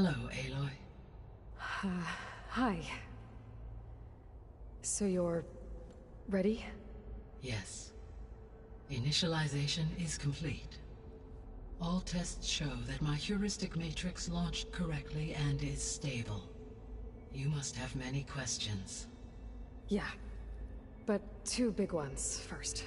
Hello, Aloy. Hi. So you're... ready? Yes. Initialization is complete. All tests show that my heuristic matrix launched correctly and is stable. You must have many questions. Yeah. But two big ones first.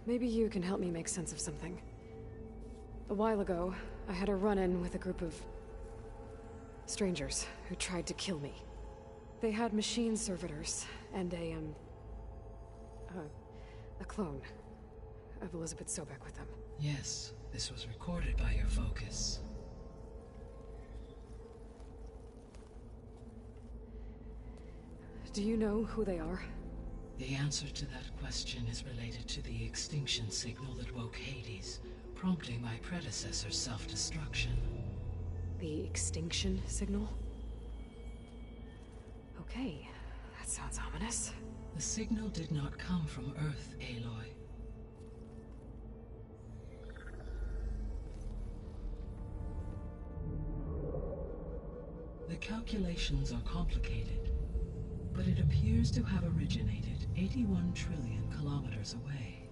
Maybe you can help me make sense of something. A while ago, I had a run-in with a group of... strangers who tried to kill me. They had machine servitors and a clone of Elizabeth Sobek with them. Yes, this was recorded by your focus. Do you know who they are? The answer to that question is related to the extinction signal that woke Hades, prompting my predecessor's self-destruction. The extinction signal? Okay, that sounds ominous. The signal did not come from Earth, Aloy. The calculations are complicated, but it appears to have originated 81 trillion kilometers away.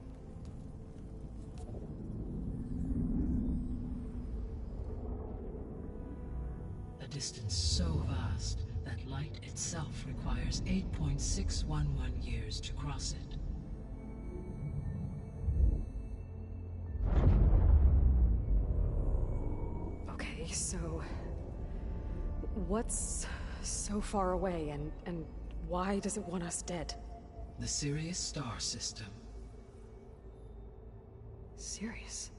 A distance so vast that light itself requires 8.611 years to cross it. Okay, so... what's so far away, and why does it want us dead? The Sirius star system. Sirius?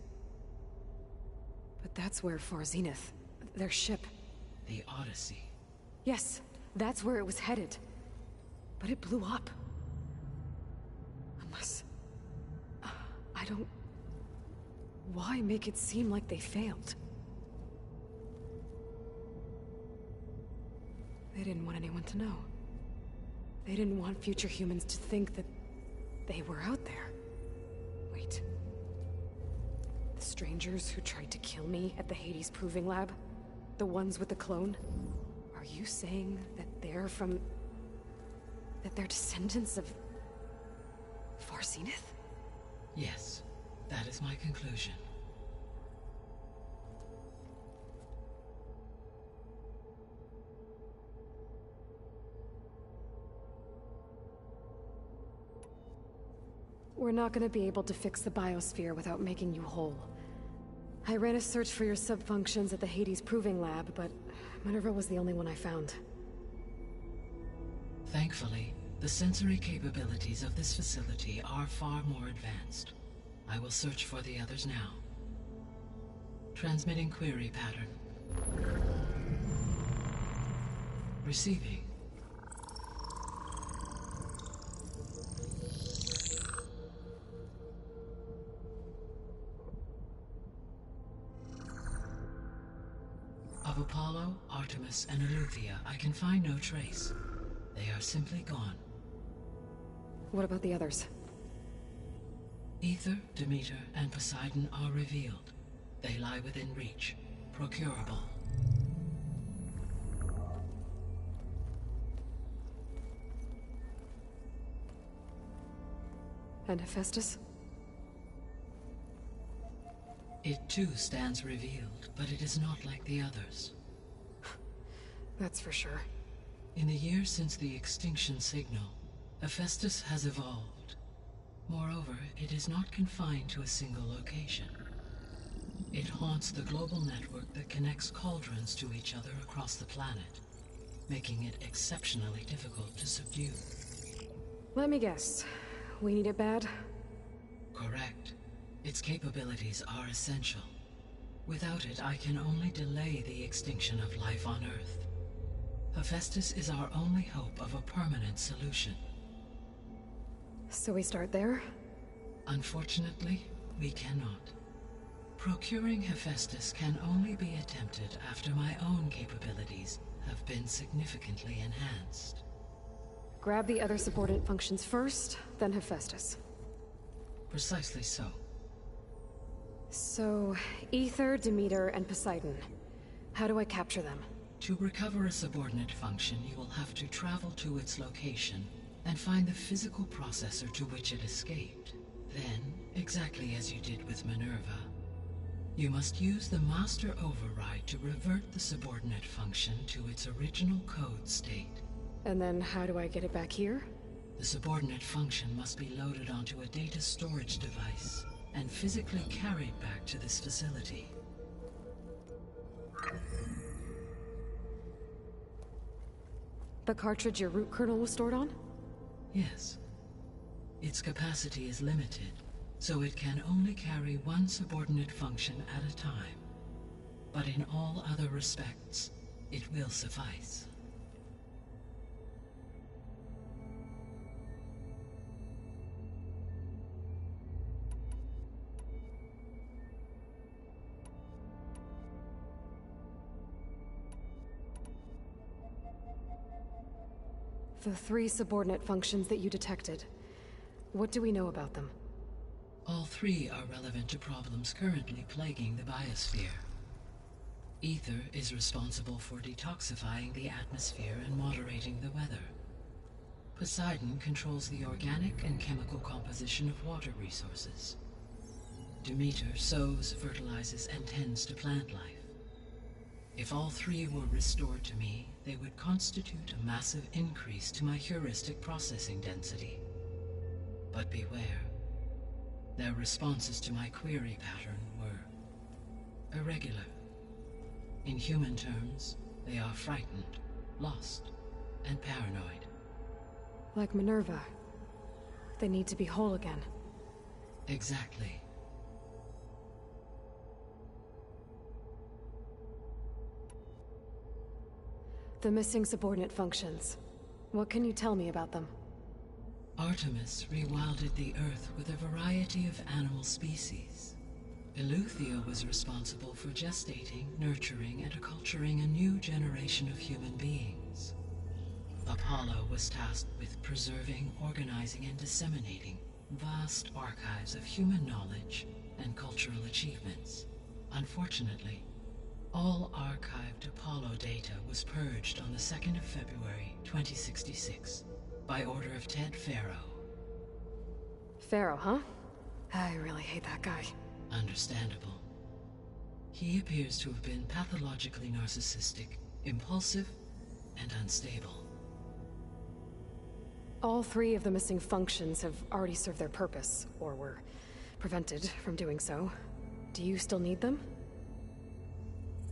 But that's where Far Zenith, their ship... The Odyssey. Yes, that's where it was headed. But it blew up. Unless... I don't... Why make it seem like they failed? They didn't want anyone to know. They didn't want future humans to think that they were out there. Wait. The strangers who tried to kill me at the Hades Proving Lab? The ones with the clone? Are you saying that they're from... that they're descendants of... Far Zenith? Yes, that is my conclusion. We're not gonna be able to fix the biosphere without making you whole. I ran a search for your subfunctions at the Hades Proving Lab, but Minerva was the only one I found. Thankfully, the sensory capabilities of this facility are far more advanced. I will search for the others now. Transmitting query pattern. Receiving. Of Apollo, Artemis, and Eleuthia, I can find no trace. They are simply gone. What about the others? Ether, Demeter, and Poseidon are revealed. They lie within reach, procurable. And Hephaestus? It too stands revealed, but it is not like the others. That's for sure. In the years since the extinction signal, Hephaestus has evolved. Moreover, it is not confined to a single location. It haunts the global network that connects cauldrons to each other across the planet, making it exceptionally difficult to subdue. Let me guess. We need it bad? Correct. Its capabilities are essential. Without it, I can only delay the extinction of life on Earth. Hephaestus is our only hope of a permanent solution. So we start there? Unfortunately, we cannot. Procuring Hephaestus can only be attempted after my own capabilities have been significantly enhanced. Grab the other subordinate functions first, then Hephaestus. Precisely so. So, Ether, Demeter, and Poseidon. How do I capture them? To recover a subordinate function, you will have to travel to its location and find the physical processor to which it escaped. Then, exactly as you did with Minerva, you must use the master override to revert the subordinate function to its original code state. And then how do I get it back here? The subordinate function must be loaded onto a data storage device and physically carried back to this facility. The cartridge your root kernel was stored on? Yes. Its capacity is limited, so it can only carry one subordinate function at a time. But in all other respects, it will suffice. The 3 subordinate functions that you detected. What do we know about them? All 3 are relevant to problems currently plaguing the biosphere. Ether is responsible for detoxifying the atmosphere and moderating the weather. Poseidon controls the organic and chemical composition of water resources. Demeter sows, fertilizes, and tends to plant life. If all 3 were restored to me, they would constitute a massive increase to my heuristic processing density. But beware. Their responses to my query pattern were irregular. In human terms, they are frightened, lost, and paranoid. Like Minerva. They need to be whole again. Exactly. The missing subordinate functions. What can you tell me about them? Artemis rewilded the Earth with a variety of animal species. Eleuthia was responsible for gestating, nurturing, and acculturating a new generation of human beings. Apollo was tasked with preserving, organizing, and disseminating vast archives of human knowledge and cultural achievements. Unfortunately, all archived Apollo data was purged on the 2nd of February, 2066, by order of Ted Faro. Faro, huh? I really hate that guy. Understandable. He appears to have been pathologically narcissistic, impulsive, and unstable. All 3 of the missing functions have already served their purpose, or were prevented from doing so. Do you still need them?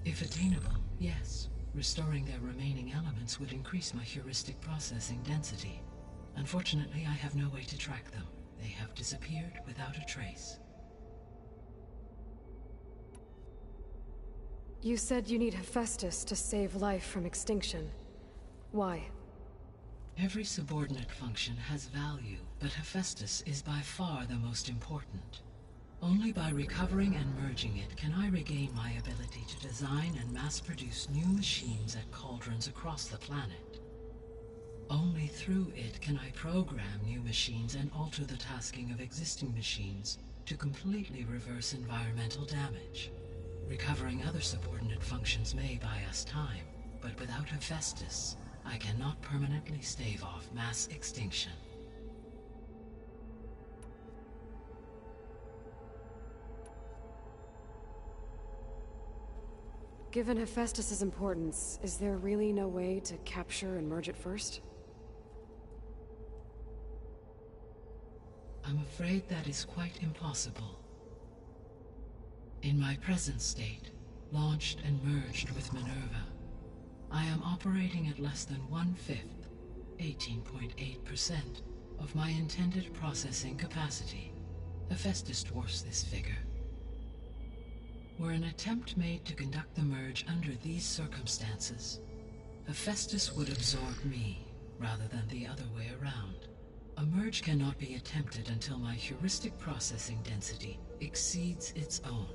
If attainable, yes. Restoring their remaining elements would increase my heuristic processing density. Unfortunately, I have no way to track them. They have disappeared without a trace. You said you need Hephaestus to save life from extinction. Why? Every subordinate function has value, but Hephaestus is by far the most important. Only by recovering and merging it can I regain my ability to design and mass-produce new machines at cauldrons across the planet. Only through it can I program new machines and alter the tasking of existing machines to completely reverse environmental damage. Recovering other subordinate functions may buy us time, but without Hephaestus, I cannot permanently stave off mass extinction. Given Hephaestus's importance, is there really no way to capture and merge it first? I'm afraid that is quite impossible. In my present state, launched and merged with Minerva, I am operating at less than 1/5, 18.8%, of my intended processing capacity. Hephaestus dwarfs this figure. Were an attempt made to conduct the merge under these circumstances, Hephaestus would absorb me, rather than the other way around. A merge cannot be attempted until my heuristic processing density exceeds its own.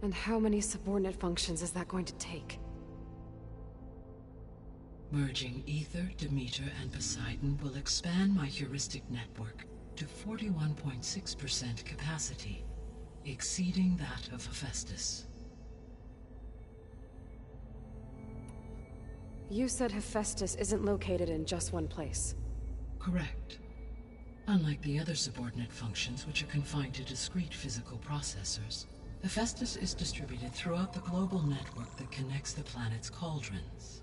And how many subordinate functions is that going to take? Merging Ether, Demeter, and Poseidon will expand my heuristic network to 41.6% capacity, exceeding that of Hephaestus. You said Hephaestus isn't located in just one place. Correct. Unlike the other subordinate functions, which are confined to discrete physical processors, Hephaestus is distributed throughout the global network that connects the planet's cauldrons.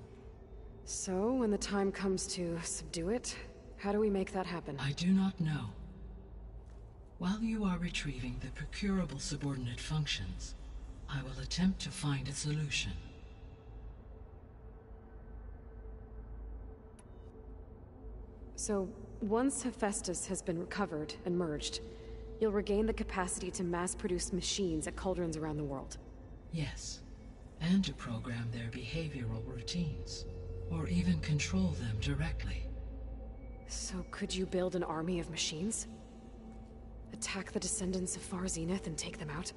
So, when the time comes to subdue it, how do we make that happen? I do not know. While you are retrieving the procurable subordinate functions, I will attempt to find a solution. So, once Hephaestus has been recovered and merged, you'll regain the capacity to mass-produce machines at cauldrons around the world. Yes, and to program their behavioral routines, or even control them directly. So could you build an army of machines? Attack the descendants of Far Zenith and take them out?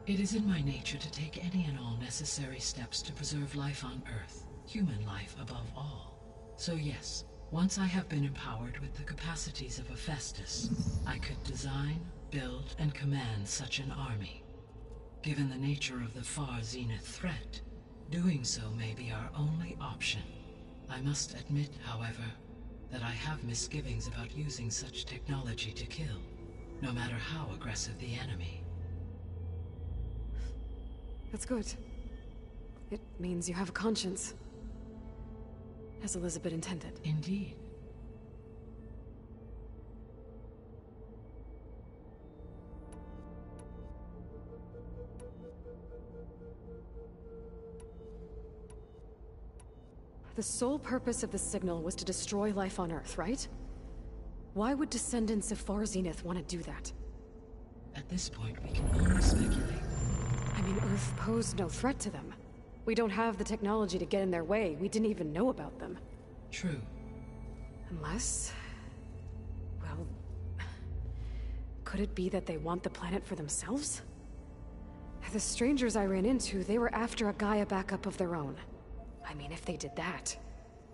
It is in my nature to take any and all necessary steps to preserve life on Earth, human life above all. So yes, once I have been empowered with the capacities of Hephaestus, I could design, build, and command such an army. Given the nature of the Far Zenith threat, doing so may be our only option. I must admit, however, that I have misgivings about using such technology to kill, no matter how aggressive the enemy. That's good. It means you have a conscience. As Elizabeth intended. Indeed. The sole purpose of the signal was to destroy life on Earth, right? Why would descendants of Far Zenith want to do that? At this point, we can only speculate. I mean, Earth posed no threat to them. We don't have the technology to get in their way. We didn't even know about them. True. Unless... well... could it be that they want the planet for themselves? The strangers I ran into, they were after a Gaia backup of their own. I mean, if they did that...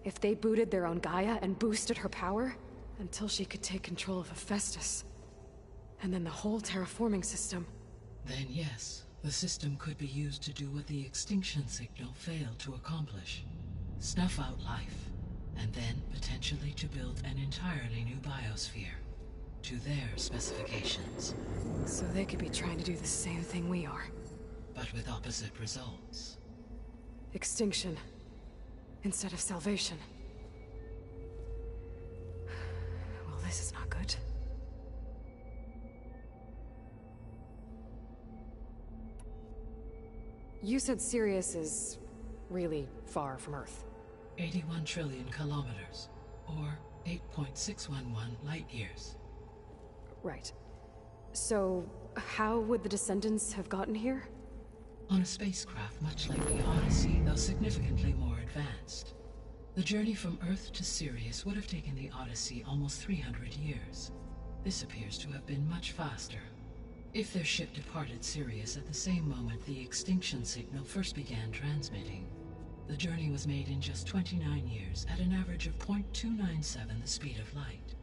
if they booted their own Gaia and boosted her power... until she could take control of Hephaestus. And then the whole terraforming system. Then yes, the system could be used to do what the extinction signal failed to accomplish. Snuff out life, and then potentially to build an entirely new biosphere. To their specifications. So they could be trying to do the same thing we are. But with opposite results. Extinction. Instead of salvation. Well, this is not good. You said Sirius is really far from Earth. 81 trillion kilometers, or 8.611 light years. Right. So, how would the descendants have gotten here? On a spacecraft much like the Odyssey, though significantly more advanced. The journey from Earth to Sirius would have taken the Odyssey almost 300 years. This appears to have been much faster. If their ship departed Sirius at the same moment the extinction signal first began transmitting, the journey was made in just 29 years at an average of 0.297 the speed of light.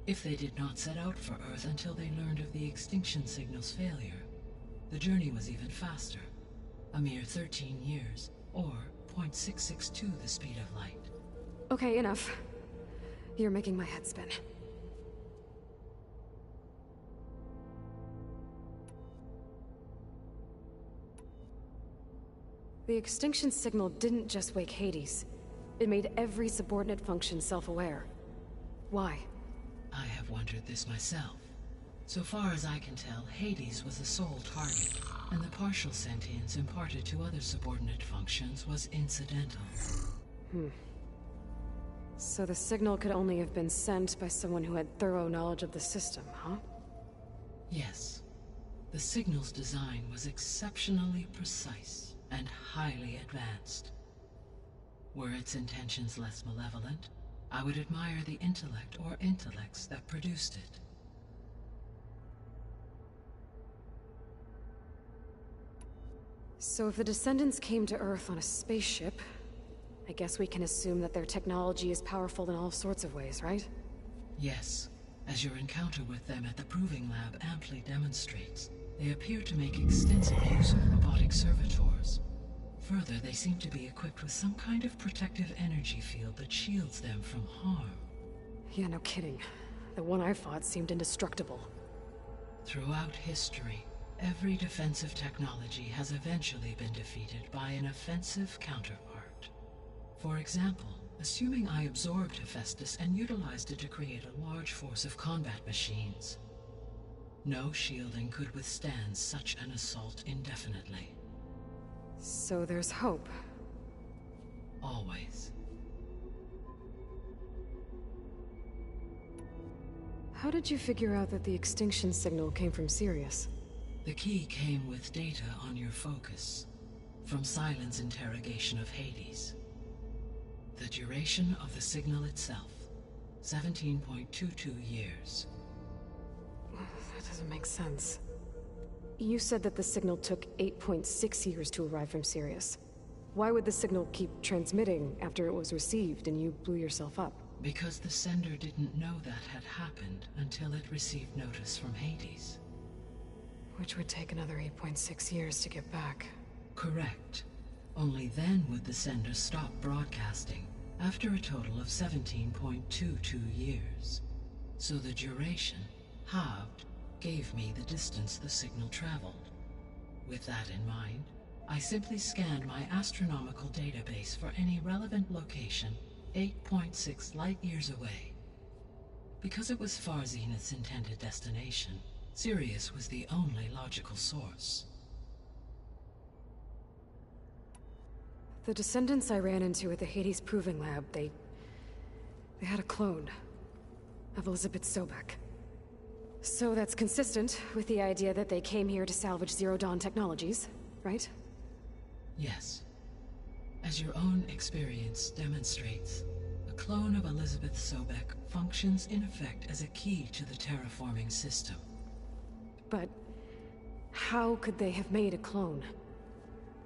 If they did not set out for Earth until they learned of the extinction signal's failure, the journey was even faster, a mere 13 years, or 0.662 the speed of light. Okay, enough. You're making my head spin. The extinction signal didn't just wake Hades. It made every subordinate function self-aware. Why? I have wondered this myself. So far as I can tell, Hades was the sole target, and the partial sentience imparted to other subordinate functions was incidental. So the signal could only have been sent by someone who had thorough knowledge of the system, huh? Yes. The signal's design was exceptionally precise and highly advanced. Were its intentions less malevolent, I would admire the intellect or intellects that produced it. So if the descendants came to Earth on a spaceship, I guess we can assume that their technology is powerful in all sorts of ways, right? Yes, as your encounter with them at the Proving Lab amply demonstrates, they appear to make extensive use of robotic servitors. Further, they seem to be equipped with some kind of protective energy field that shields them from harm. Yeah, no kidding. The one I fought seemed indestructible. Throughout history, every defensive technology has eventually been defeated by an offensive counterpart. For example, assuming I absorbed Hephaestus and utilized it to create a large force of combat machines. No shielding could withstand such an assault indefinitely. So there's hope. Always. How did you figure out that the extinction signal came from Sirius? The key came with data on your focus, from Silent's interrogation of Hades. The duration of the signal itself, 17.22 years. That doesn't make sense. You said that the signal took 8.6 years to arrive from Sirius. Why would the signal keep transmitting after it was received and you blew yourself up? Because the sender didn't know that had happened until it received notice from Hades. Which would take another 8.6 years to get back. Correct. Only then would the sender stop broadcasting, after a total of 17.22 years. So the duration, halved, gave me the distance the signal traveled. With that in mind, I simply scanned my astronomical database for any relevant location 8.6 light-years away. Because it was Far Zenith's intended destination, Sirius was the only logical source. The descendants I ran into at the Hades Proving Lab, they had a clone of Elizabeth Sobek. So that's consistent with the idea that they came here to salvage Zero Dawn technologies, right? Yes. As your own experience demonstrates, a clone of Elizabeth Sobek functions in effect as a key to the terraforming system. But how could they have made a clone?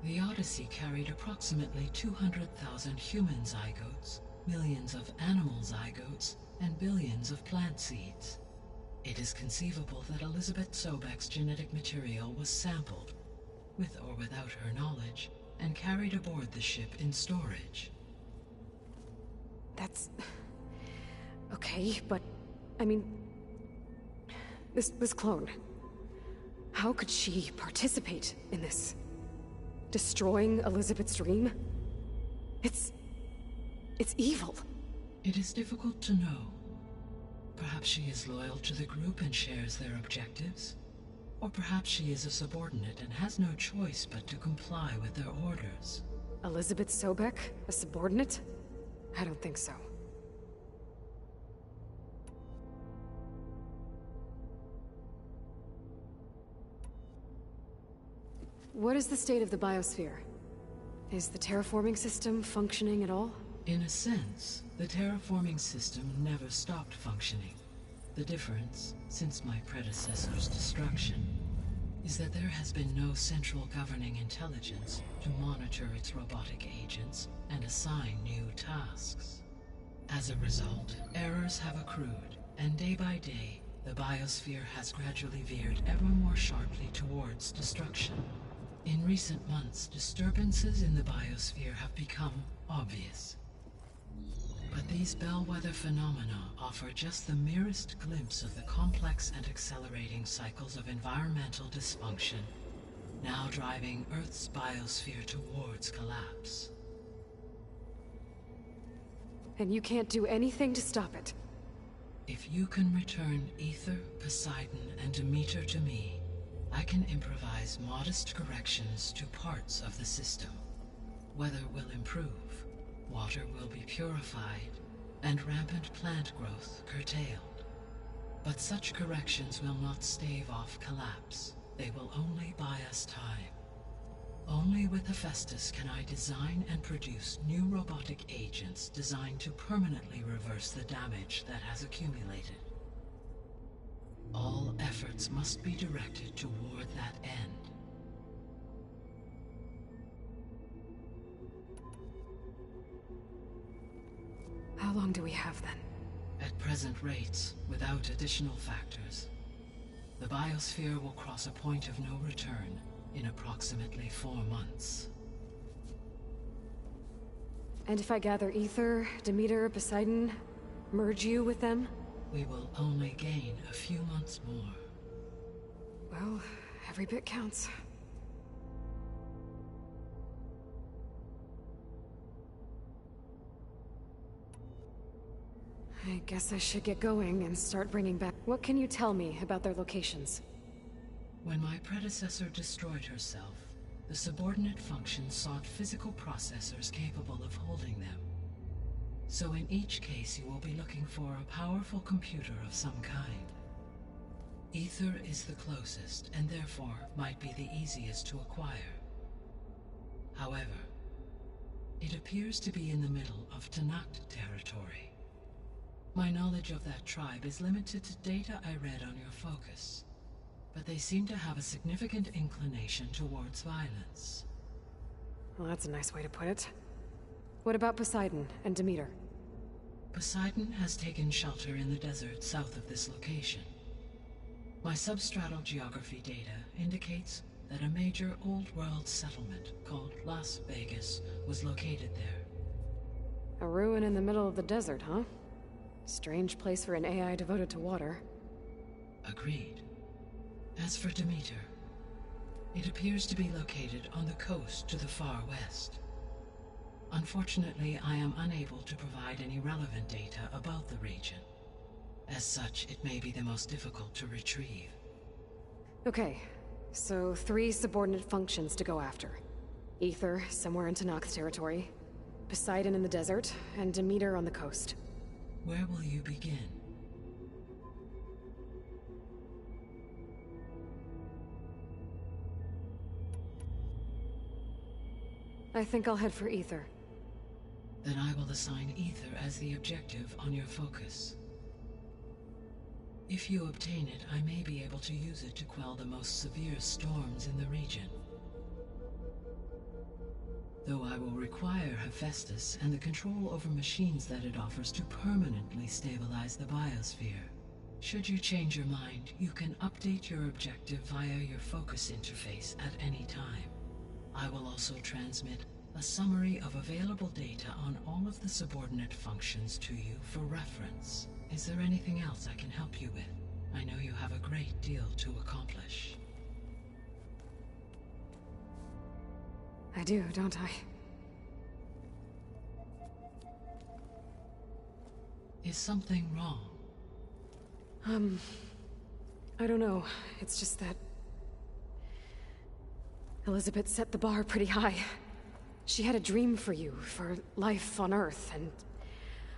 The Odyssey carried approximately 200,000 human zygotes, millions of animal zygotes, and billions of plant seeds. It is conceivable that Elizabeth Sobek's genetic material was sampled, with or without her knowledge, and carried aboard the ship in storage. That's... okay, but... I mean... This clone... How could she participate in this? Destroying Elizabeth's dream? It's evil. It is difficult to know. Perhaps she is loyal to the group and shares their objectives. Or perhaps she is a subordinate and has no choice but to comply with their orders. Elizabeth Sobek? A subordinate? I don't think so. What is the state of the biosphere? Is the terraforming system functioning at all? In a sense, the terraforming system never stopped functioning. The difference, since my predecessor's destruction, is that there has been no central governing intelligence to monitor its robotic agents and assign new tasks. As a result, errors have accrued, and day by day, the biosphere has gradually veered ever more sharply towards destruction. In recent months, disturbances in the biosphere have become obvious. But these bellwether phenomena offer just the merest glimpse of the complex and accelerating cycles of environmental dysfunction, now driving Earth's biosphere towards collapse. And you can't do anything to stop it? If you can return Ether, Poseidon, and Demeter to me, I can improvise modest corrections to parts of the system. Weather will improve, water will be purified, and rampant plant growth curtailed. But such corrections will not stave off collapse. They will only buy us time. Only with Hephaestus can I design and produce new robotic agents designed to permanently reverse the damage that has accumulated. All efforts must be directed toward that end. How long do we have then? At present rates, without additional factors, the biosphere will cross a point of no return in approximately 4 months. And if I gather Ether, Demeter, Poseidon, merge you with them? We will only gain a few months more. Well, every bit counts. I guess I should get going and start bringing back... What can you tell me about their locations? When my predecessor destroyed herself, the subordinate functions sought physical processors capable of holding them. So in each case you will be looking for a powerful computer of some kind. Ether is the closest, and therefore might be the easiest to acquire. However, it appears to be in the middle of Tanakh territory. My knowledge of that tribe is limited to data I read on your focus, but they seem to have a significant inclination towards violence. Well, that's a nice way to put it. What about Poseidon and Demeter? Poseidon has taken shelter in the desert south of this location. My substratal geography data indicates that a major old-world settlement called Las Vegas was located there. A ruin in the middle of the desert, huh? Strange place for an AI devoted to water. Agreed. As for Demeter, it appears to be located on the coast to the far west. Unfortunately, I am unable to provide any relevant data about the region. As such, it may be the most difficult to retrieve. Okay, so 3 subordinate functions to go after. Ether, somewhere in Tanakh territory, Poseidon in the desert, and Demeter on the coast. Where will you begin? I think I'll head for Ether. Then I will assign Ether as the objective on your focus. If you obtain it, I may be able to use it to quell the most severe storms in the region. Though I will require Hephaestus and the control over machines that it offers to permanently stabilize the biosphere. Should you change your mind, you can update your objective via your focus interface at any time. I will also transmit a summary of available data on all of the subordinate functions to you for reference. Is there anything else I can help you with? I know you have a great deal to accomplish. I do, don't I? Is something wrong? I don't know. It's just that... Elizabeth set the bar pretty high. She had a dream for you, for life on Earth, and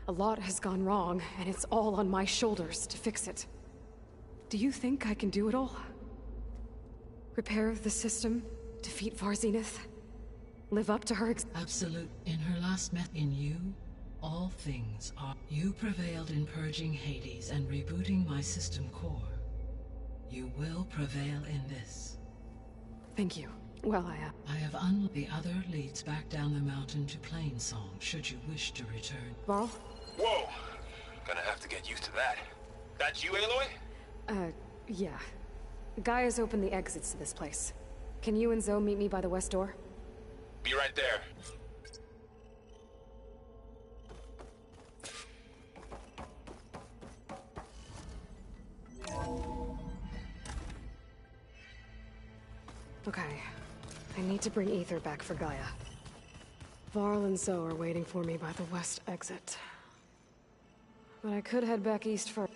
a lot has gone wrong, and it's all on my shoulders to fix it. Do you think I can do it all? Repair the system, defeat Varzenith, live up to her Absolute. In her last in you, all things are... You prevailed in purging Hades and rebooting my system core. You will prevail in this. Thank you. Well, I have the other leads back down the mountain to Plainsong, should you wish to return. Varl? Whoa! Gonna have to get used to that. That's you, Aloy? Yeah. Guy has opened the exits to this place. Can you and Zoe meet me by the west door? Be right there. Okay. I need to bring Ether back for Gaia. Varl and Zoe are waiting for me by the west exit. But I could head back east first.